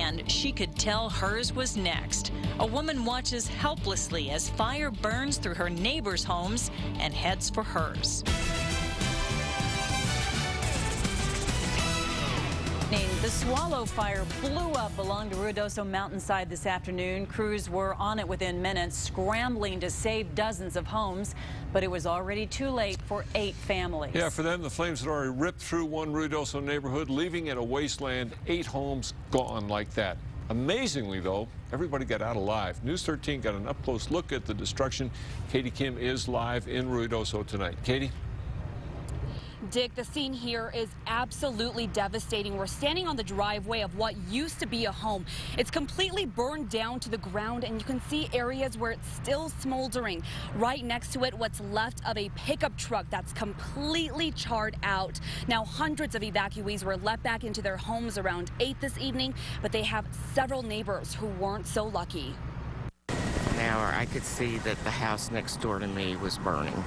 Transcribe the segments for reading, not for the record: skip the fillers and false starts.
and she could tell hers was next. A woman watches helplessly as fire burns through her neighbors' homes and heads for hers. The Swallow fire blew up along the Ruidoso mountainside this afternoon. Crews were on it within minutes, scrambling to save dozens of homes, but it was already too late for 8 families. Yeah, for them, the flames had already ripped through one Ruidoso neighborhood, leaving it a wasteland, 8 homes gone like that. Amazingly, though, everybody got out alive. News 13 got an up-close look at the destruction. Katie Kim is live in Ruidoso tonight. Katie? Dick, the scene here is absolutely devastating. We're standing on the driveway of what used to be a home. It's completely burned down to the ground, and you can see areas where it's still smoldering. Right next to it, what's left of a pickup truck that's completely charred out. Now, hundreds of evacuees were let back into their homes around 8 this evening, but they have several neighbors who weren't so lucky. Now I could see that the house next door to me was burning.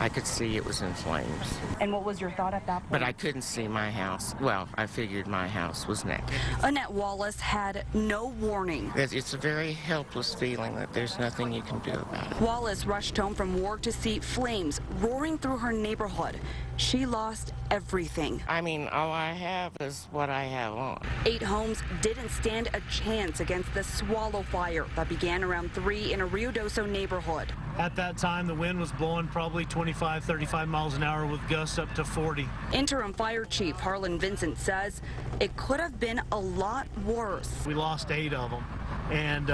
I could see it was in flames. And what was your thought at that point? But I couldn't see my house. Well, I figured my house was next. Annette Wallace had no warning. It's a very helpless feeling that there's nothing you can do about it. Wallace rushed home from work to see flames roaring through her neighborhood. She lost everything. I mean, all I have is what I have on. 8 homes didn't stand a chance against the Swallow fire that began around 3 in a Ruidoso neighborhood. At that time, the wind was blowing probably 25, 35 miles an hour with gusts up to 40. Interim Fire Chief Harlan Vincent says it could have been a lot worse. We lost 8 of them, and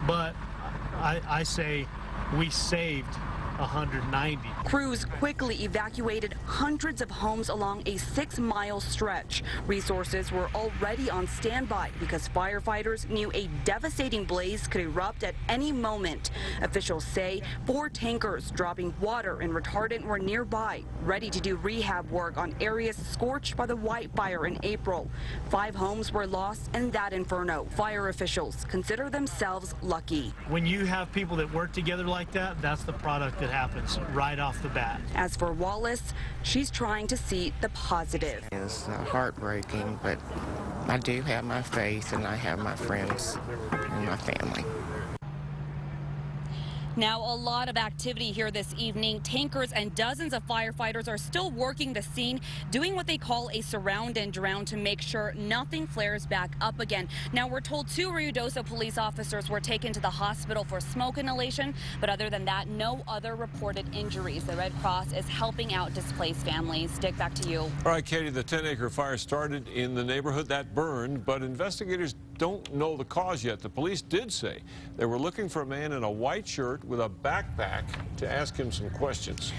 but I say we saved 190. Crews quickly evacuated hundreds of homes along a 6-mile stretch. Resources were already on standby because firefighters knew a devastating blaze could erupt at any moment. Officials say 4 tankers dropping water and retardant were nearby, ready to do rehab work on areas scorched by the Wildfire in April. 5 homes were lost in that inferno. Fire officials consider themselves lucky. When you have people that work together like that, that's the product that happens right off the bat. As for Wallace, she's trying to see the positive. It's heartbreaking, but I do have my faith and I have my friends and my family. Now, a lot of activity here this evening. Tankers and dozens of firefighters are still working the scene, doing what they call a surround and drown to make sure nothing flares back up again. Now, we're told 2 Ruidoso police officers were taken to the hospital for smoke inhalation, but other than that, no other reported injuries. The Red Cross is helping out displaced families. Dick, back to you. All right, Katie, the 10-acre fire started in the neighborhood that burned, but investigators don't know the cause yet. The police did say they were looking for a man in a white shirt with a backpack to ask him some questions.